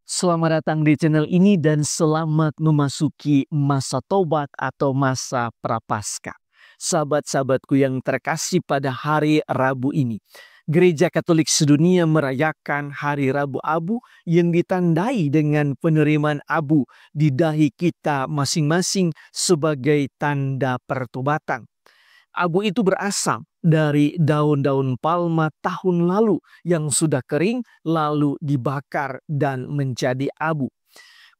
Selamat datang di channel ini dan selamat memasuki masa tobat atau masa prapaskah. Sahabat-sahabatku yang terkasih, pada hari Rabu ini, Gereja Katolik sedunia merayakan Hari Rabu Abu yang ditandai dengan penerimaan abu di dahi kita masing-masing sebagai tanda pertobatan. Abu itu berasal dari daun-daun palma tahun lalu yang sudah kering lalu dibakar dan menjadi abu.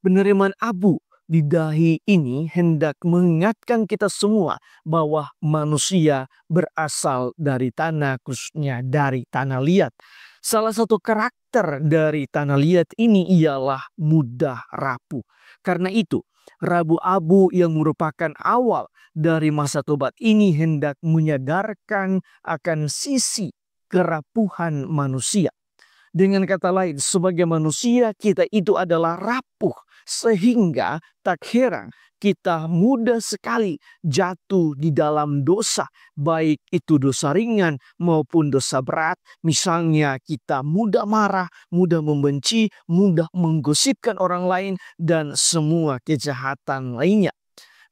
Penerimaan abu di dahi ini hendak mengingatkan kita semua bahwa manusia berasal dari tanah, khususnya dari tanah liat. Salah satu karakter dari tanah liat ini ialah mudah rapuh. Karena itu, Rabu Abu yang merupakan awal dari masa tobat ini hendak menyadarkan akan sisi kerapuhan manusia. Dengan kata lain, sebagai manusia kita itu adalah rapuh, sehingga tak heran kita mudah sekali jatuh di dalam dosa, baik itu dosa ringan maupun dosa berat. Misalnya kita mudah marah, mudah membenci, mudah menggosipkan orang lain, dan semua kejahatan lainnya.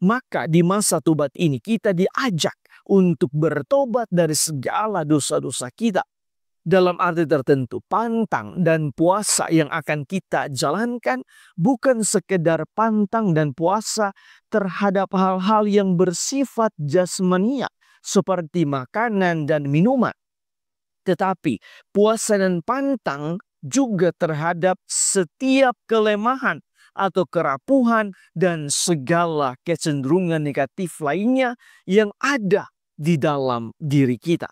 Maka di masa tobat ini kita diajak untuk bertobat dari segala dosa-dosa kita. Dalam arti tertentu, pantang dan puasa yang akan kita jalankan bukan sekedar pantang dan puasa terhadap hal-hal yang bersifat jasmania seperti makanan dan minuman. Tetapi puasa dan pantang juga terhadap setiap kelemahan atau kerapuhan dan segala kecenderungan negatif lainnya yang ada di dalam diri kita.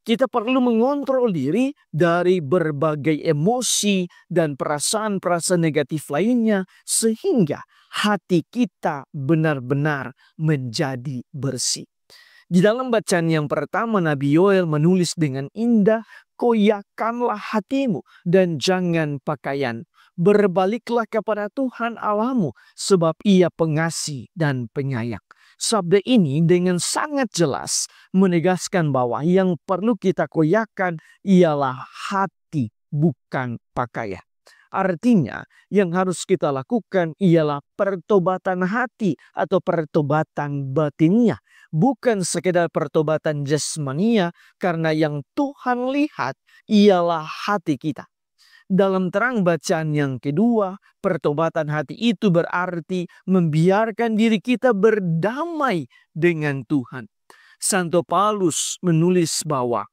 Kita perlu mengontrol diri dari berbagai emosi dan perasaan-perasaan negatif lainnya sehingga hati kita benar-benar menjadi bersih. Di dalam bacaan yang pertama, Nabi Yoel menulis dengan indah, "Koyakanlah hatimu dan jangan pakaian. Berbaliklah kepada Tuhan Allahmu sebab Ia pengasih dan penyayang." Sabda ini dengan sangat jelas menegaskan bahwa yang perlu kita koyakan ialah hati, bukan pakaian. Artinya, yang harus kita lakukan ialah pertobatan hati atau pertobatan batinnya. Bukan sekedar pertobatan jasmania, karena yang Tuhan lihat ialah hati kita. Dalam terang bacaan yang kedua, pertobatan hati itu berarti membiarkan diri kita berdamai dengan Tuhan. Santo Paulus menulis bahwa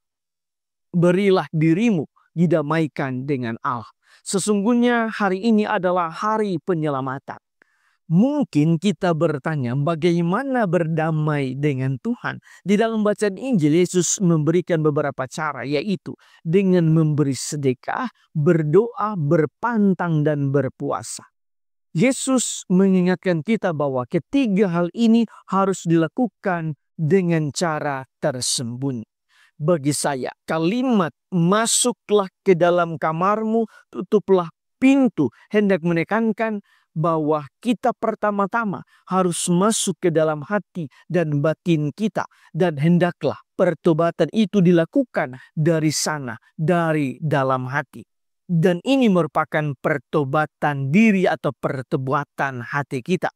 berilah dirimu didamaikan dengan Allah. Sesungguhnya hari ini adalah hari penyelamatan. Mungkin kita bertanya bagaimana berdamai dengan Tuhan. Di dalam bacaan Injil, Yesus memberikan beberapa cara, yaitu dengan memberi sedekah, berdoa, berpantang, dan berpuasa. Yesus mengingatkan kita bahwa ketiga hal ini harus dilakukan dengan cara tersembunyi. Bagi saya, kalimat "masuklah ke dalam kamarmu, tutuplah pintu" hendak menekankan bahwa kita pertama-tama harus masuk ke dalam hati dan batin kita, dan hendaklah pertobatan itu dilakukan dari sana, dari dalam hati. Dan ini merupakan pertobatan diri atau pertobatan hati kita.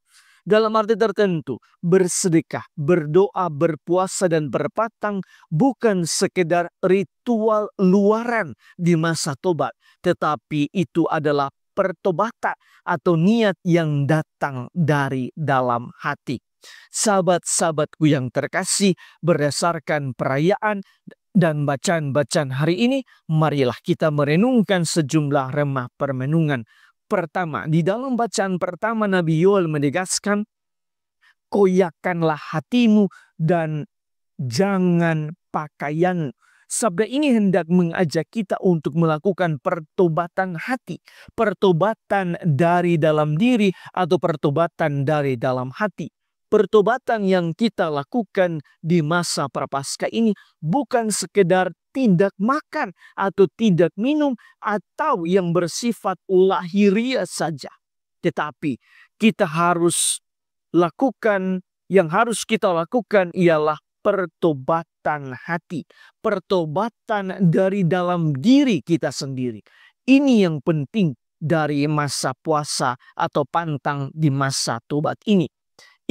Dalam arti tertentu, bersedekah, berdoa, berpuasa, dan berpatang bukan sekedar ritual luaran di masa tobat, tetapi itu adalah pertobatan atau niat yang datang dari dalam hati. Sahabat-sahabatku yang terkasih, berdasarkan perayaan dan bacaan-bacaan hari ini, marilah kita merenungkan sejumlah remah permenungan. Pertama, di dalam bacaan pertama Nabi Yoel menegaskan, "Koyakanlah hatimu dan jangan pakaian." Sabda ini hendak mengajak kita untuk melakukan pertobatan hati, pertobatan dari dalam diri atau pertobatan dari dalam hati. Pertobatan yang kita lakukan di masa prapaskah ini bukan sekedar tidak makan atau tidak minum atau yang bersifat lahiriah saja. Tetapi kita harus lakukan, yang harus kita lakukan ialah pertobatan hati, pertobatan dari dalam diri kita sendiri. Ini yang penting dari masa puasa atau pantang di masa tobat ini.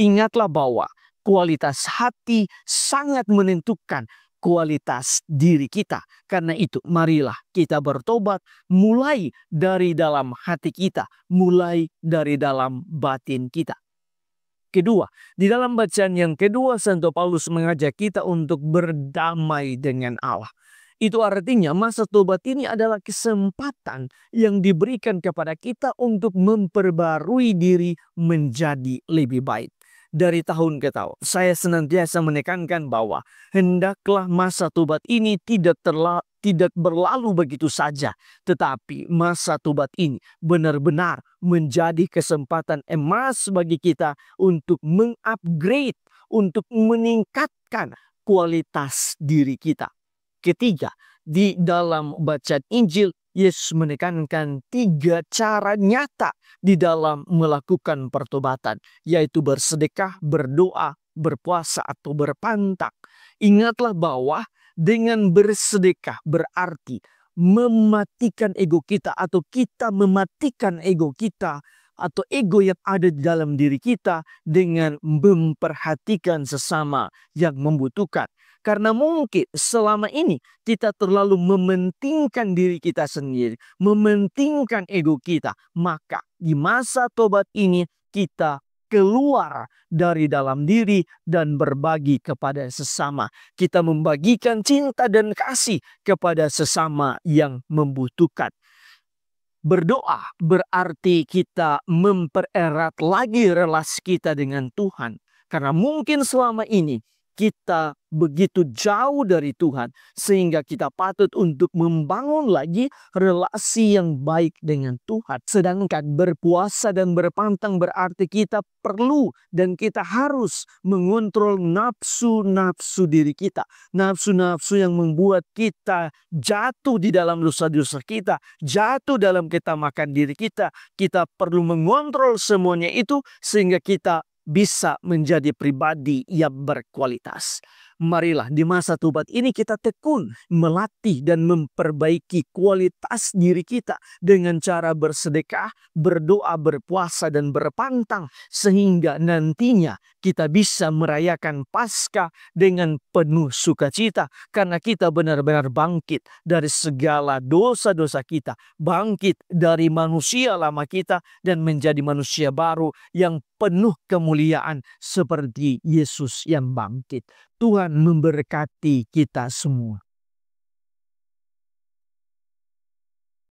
Ingatlah bahwa kualitas hati sangat menentukan kualitas diri kita. Karena itu, marilah kita bertobat mulai dari dalam hati kita, mulai dari dalam batin kita. Kedua, di dalam bacaan yang kedua, Santo Paulus mengajak kita untuk berdamai dengan Allah. Itu artinya masa tobat ini adalah kesempatan yang diberikan kepada kita untuk memperbarui diri menjadi lebih baik. Dari tahun ke tahun, saya senantiasa menekankan bahwa hendaklah masa tobat ini tidak berlalu begitu saja. Tetapi masa tobat ini benar-benar menjadi kesempatan emas bagi kita untuk mengupgrade, untuk meningkatkan kualitas diri kita. Ketiga, di dalam bacaan Injil, Yesus menekankan 3 cara nyata di dalam melakukan pertobatan, yaitu bersedekah, berdoa, berpuasa, atau berpantang. Ingatlah bahwa dengan bersedekah berarti mematikan ego kita, atau kita mematikan ego kita, atau ego yang ada di dalam diri kita dengan memperhatikan sesama yang membutuhkan. Karena mungkin selama ini kita terlalu mementingkan diri kita sendiri, mementingkan ego kita. Maka di masa tobat ini kita keluar dari dalam diri dan berbagi kepada sesama. Kita membagikan cinta dan kasih kepada sesama yang membutuhkan. Berdoa berarti kita mempererat lagi relasi kita dengan Tuhan. Karena mungkin selama ini kita begitu jauh dari Tuhan, sehingga kita patut untuk membangun lagi relasi yang baik dengan Tuhan. Sedangkan berpuasa dan berpantang berarti kita perlu dan kita harus mengontrol nafsu-nafsu diri kita. Nafsu-nafsu yang membuat kita jatuh di dalam dosa-dosa kita, jatuh dalam ketamakan diri kita. Kita perlu mengontrol semuanya itu sehingga kita bisa menjadi pribadi yang berkualitas. Marilah di masa tobat ini kita tekun melatih dan memperbaiki kualitas diri kita dengan cara bersedekah, berdoa, berpuasa, dan berpantang. Sehingga nantinya kita bisa merayakan Paskah dengan penuh sukacita. Karena kita benar-benar bangkit dari segala dosa-dosa kita. Bangkit dari manusia lama kita dan menjadi manusia baru yang penuh kemuliaan seperti Yesus yang bangkit. Tuhan memberkati kita semua.